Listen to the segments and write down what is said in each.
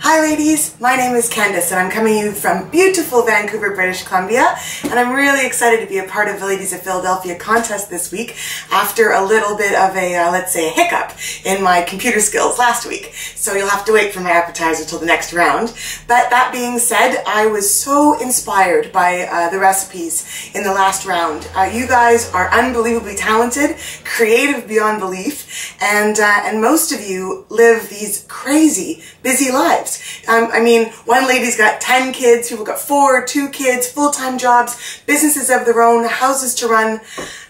Hi ladies, my name is Candice and I'm coming to you from beautiful Vancouver, British Columbia, and I'm really excited to be a part of the Ladies of Philadelphia contest this week after a little bit of a, let's say, a hiccup in my computer skills last week. So you'll have to wait for my appetizer till the next round. But that being said, I was so inspired by the recipes in the last round. You guys are unbelievably talented, creative beyond belief, and most of you live these crazy, busy lives. I mean, one lady's got 10 kids, people got 4, 2 kids, full-time jobs, businesses of their own, houses to run.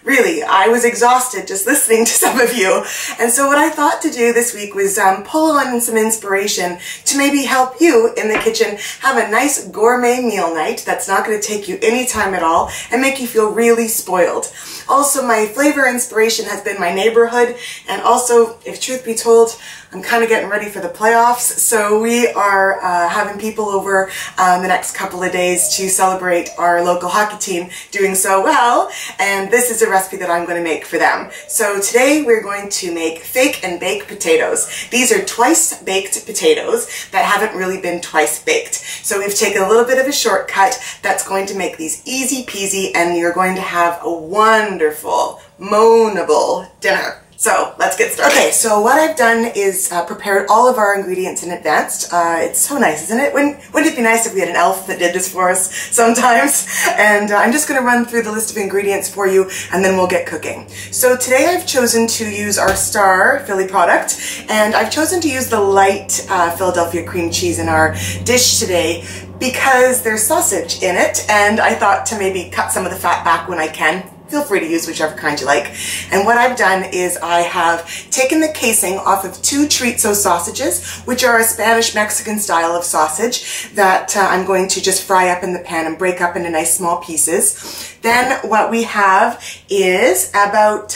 Really, I was exhausted just listening to some of you. And so what I thought to do this week was pull on some inspiration to maybe help you in the kitchen have a nice gourmet meal night that's not going to take you any time at all and make you feel really spoiled. Also, my flavor inspiration has been my neighborhood, and also, if truth be told, I'm kind of getting ready for the playoffs, so we are having people over the next couple of days to celebrate our local hockey team doing so well, and this is a recipe that I'm going to make for them. So today we're going to make fake and bake potatoes. These are twice baked potatoes that haven't really been twice baked. So we've taken a little bit of a shortcut that's going to make these easy peasy, and you're going to have a wonderful, moanable dinner. So let's get started. Okay, so what I've done is prepared all of our ingredients in advance. It's so nice, isn't it? Wouldn't it be nice if we had an elf that did this for us sometimes? And I'm just going to run through the list of ingredients for you, and then we'll get cooking. So today I've chosen to use our Star Philly product, and I've chosen to use the light Philadelphia cream cheese in our dish today because there's sausage in it, and I thought to maybe cut some of the fat back when I can. Feel free to use whichever kind you like. And what I've done is I have taken the casing off of 2 chorizo sausages, which are a Spanish-Mexican style of sausage that I'm going to just fry up in the pan and break up into nice small pieces. Then what we have is about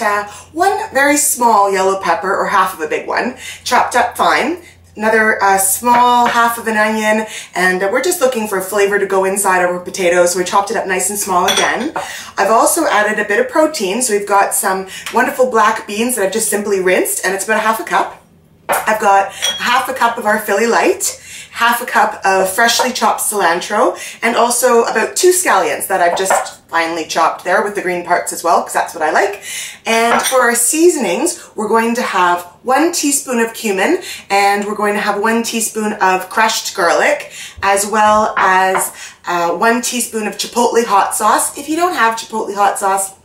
1 very small yellow pepper, or half of a big one, chopped up fine. Another small half of an onion, and we're just looking for flavor to go inside our potatoes, so we chopped it up nice and small again. I've also added a bit of protein, so we've got some wonderful black beans that I've just simply rinsed, and it's about ½ a cup. I've got ½ a cup of our Philly Light, ½ a cup of freshly chopped cilantro, and also about 2 scallions that I've just finely chopped there with the green parts as well, because that's what I like. And for our seasonings, we're going to have 1 teaspoon of cumin, and we're going to have 1 teaspoon of crushed garlic, as well as 1 teaspoon of chipotle hot sauce. If you don't have chipotle hot sauce,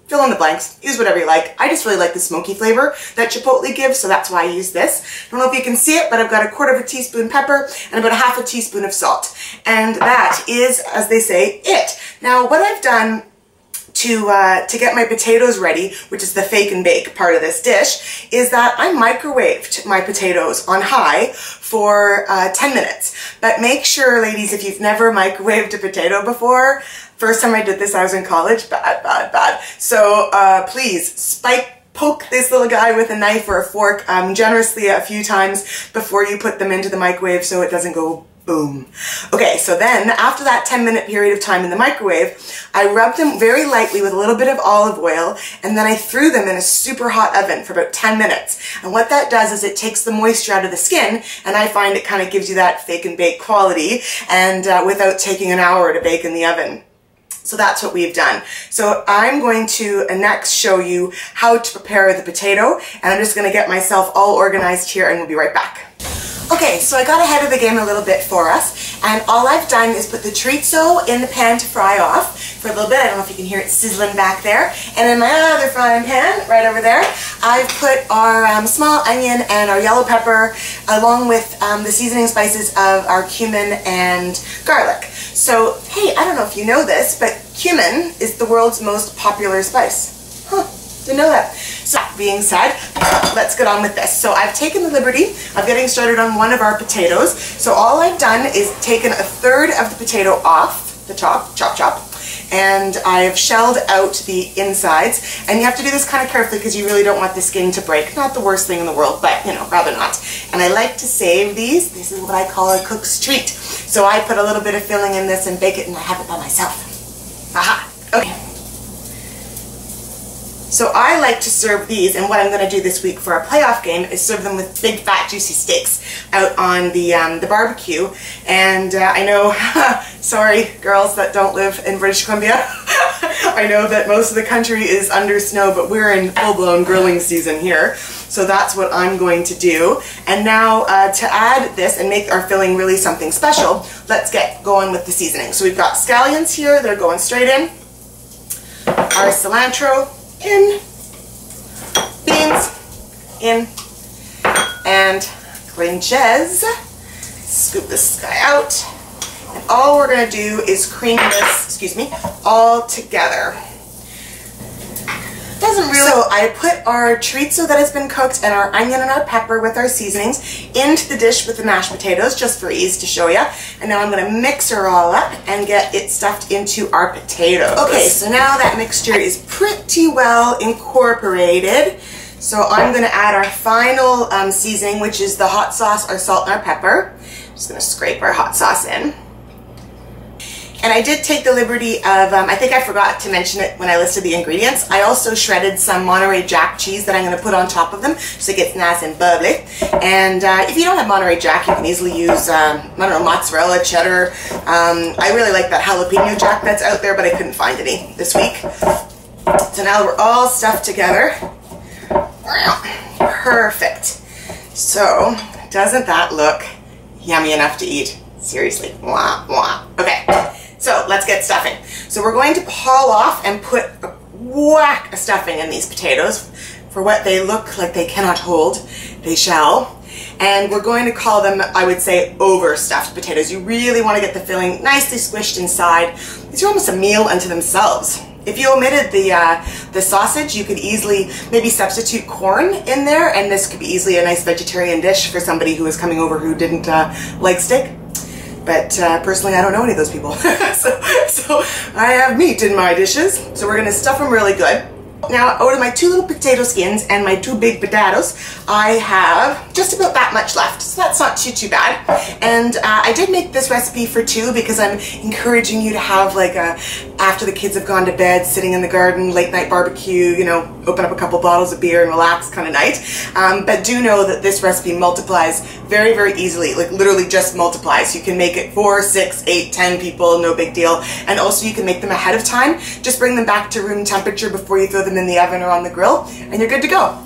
fill in the blanks, use whatever you like. I just really like the smoky flavor that chipotle gives, so that's why I use this. I don't know if you can see it, but I've got 1/4 teaspoon pepper and about ½ a teaspoon of salt. And that is, as they say, it. Now, what I've done to get my potatoes ready, which is the fake and bake part of this dish, is that I microwaved my potatoes on high for 10 minutes. But make sure, ladies, if you've never microwaved a potato before, first time I did this I was in college, bad. So please poke this little guy with a knife or a fork generously a few times before you put them into the microwave so it doesn't go boom. Okay, so then after that 10-minute period of time in the microwave, I rubbed them very lightly with a little bit of olive oil, and then I threw them in a super hot oven for about 10 minutes. And what that does is it takes the moisture out of the skin, and I find it kind of gives you that fake and bake quality, and without taking an hour to bake in the oven. So that's what we've done. So I'm going to next show you how to prepare the potato, and I'm just going to get myself all organized here, and we'll be right back. Okay, so I got ahead of the game a little bit for us, and all I've done is put the chorizo in the pan to fry off for a little bit. I don't know if you can hear it sizzling back there. And in my other frying pan, right over there, I've put our small onion and our yellow pepper, along with the seasoning spices of our cumin and garlic. So, hey, I don't know if you know this, but cumin is the world's most popular spice. Huh, didn't know that. So, that being said, let's get on with this. So I've taken the liberty of getting started on one of our potatoes. So all I've done is taken 1/3 of the potato off the chop, and I've shelled out the insides. And you have to do this kind of carefully because you really don't want the skin to break. Not the worst thing in the world, but you know, rather not. And I like to save these. This is what I call a cook's treat. So I put a little bit of filling in this and bake it, and I have it by myself. Aha! Okay. So I like to serve these, and what I'm going to do this week for our playoff game is serve them with big fat juicy steaks out on the barbecue. And I know, sorry girls that don't live in British Columbia, I know that most of the country is under snow, but we're in full-blown grilling season here. So that's what I'm going to do. And now to add this and make our filling really something special, let's get going with the seasoning. So we've got scallions here, they're going straight in. Our cilantro in, beans in, and cream cheese. Scoop this guy out. And all we're going to do is cream this, all together. Doesn't really. So I put our chorizo that has been cooked and our onion and our pepper with our seasonings into the dish with the mashed potatoes, just for ease to show you. And now I'm going to mix her all up and get it stuffed into our potatoes. Okay, so now that mixture is pretty well incorporated. So I'm going to add our final seasoning, which is the hot sauce, our salt, and our pepper. I'm just going to scrape our hot sauce in. And I did take the liberty of, I think I forgot to mention it when I listed the ingredients, I also shredded some Monterey Jack cheese that I'm going to put on top of them so it gets nice and bubbly. And if you don't have Monterey Jack, you can easily use, I don't know, mozzarella, cheddar. I really like that jalapeno Jack that's out there, but I couldn't find any this week. So now we're all stuffed together. Perfect. So, doesn't that look yummy enough to eat? Seriously. Wah, wah. Okay. So let's get stuffing. So we're going to haul off and put a whack of stuffing in these potatoes. For what they look like they cannot hold, they shall. And we're going to call them, I would say, overstuffed potatoes. You really want to get the filling nicely squished inside. These are almost a meal unto themselves. If you omitted the sausage, you could easily maybe substitute corn in there, and this could be easily a nice vegetarian dish for somebody who is coming over who didn't like steak. But personally, I don't know any of those people. so I have meat in my dishes. So we're going to stuff them really good. Now, out of my 2 little potato skins and my 2 big potatoes, I have just about that much left. So that's not too bad. And I did make this recipe for 2 because I'm encouraging you to have like a, after the kids have gone to bed, sitting in the garden, late night barbecue, you know, open up a couple bottles of beer and relax kind of night. But do know that this recipe multiplies very, very easily, like literally just multiplies. You can make it 4, 6, 8, 10 people, no big deal. And also you can make them ahead of time. Just bring them back to room temperature before you throw them in the oven or on the grill, and you're good to go.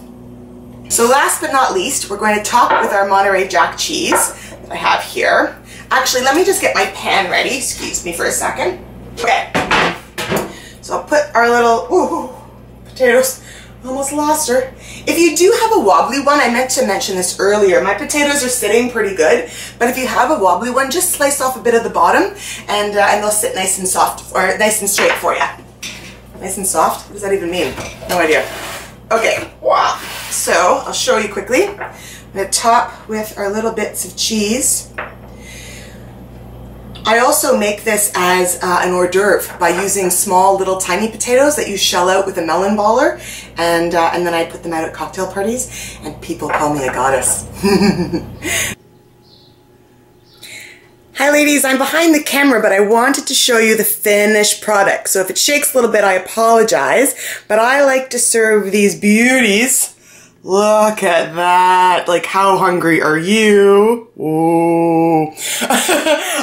So last but not least, we're going to top with our Monterey Jack cheese that I have here. Actually, let me just get my pan ready. Excuse me for a second. Okay. So I'll put our little potatoes. Almost lost her. If you do have a wobbly one, I meant to mention this earlier, my potatoes are sitting pretty good, but if you have a wobbly one, just slice off a bit of the bottom and they'll sit nice and soft, or nice and straight for you. Nice and soft? What does that even mean? No idea. Okay, wow. So I'll show you quickly. I'm going to top with our little bits of cheese. I also make this as an hors d'oeuvre by using small little tiny potatoes that you shell out with a melon baller, and then I put them out at cocktail parties and people call me a goddess. Hi ladies, I'm behind the camera, but I wanted to show you the finished product. So if it shakes a little bit, I apologize, but I like to serve these beauties. Look at that. Like, how hungry are you? Ooh.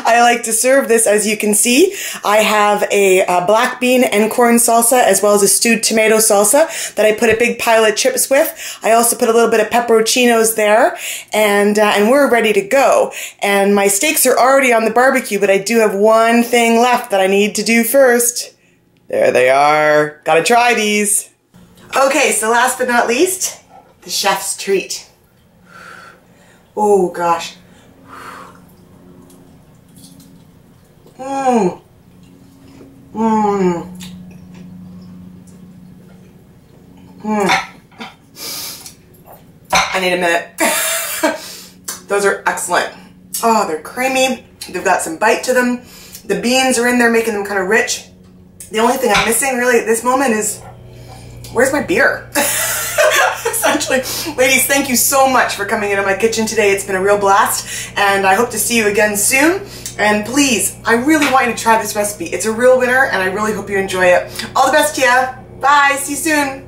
I like to serve this, as you can see. I have a black bean and corn salsa, as well as a stewed tomato salsa that I put a big pile of chips with. I also put a little bit of pepperoncinos there, and we're ready to go. And my steaks are already on the barbecue, but I do have one thing left that I need to do first. There they are. Gotta try these. Okay, so last but not least, the chef's treat. Oh gosh. Mmm. Mmm. Mmm. I need a minute. Those are excellent. Oh, they're creamy. They've got some bite to them. The beans are in there making them kind of rich. The only thing I'm missing really at this moment is, where's my beer? Essentially, ladies, thank you so much for coming into my kitchen today. It's been a real blast, and I hope to see you again soon. And please, I really want you to try this recipe. It's a real winner, and I really hope you enjoy it. All the best to you. Bye. See you soon.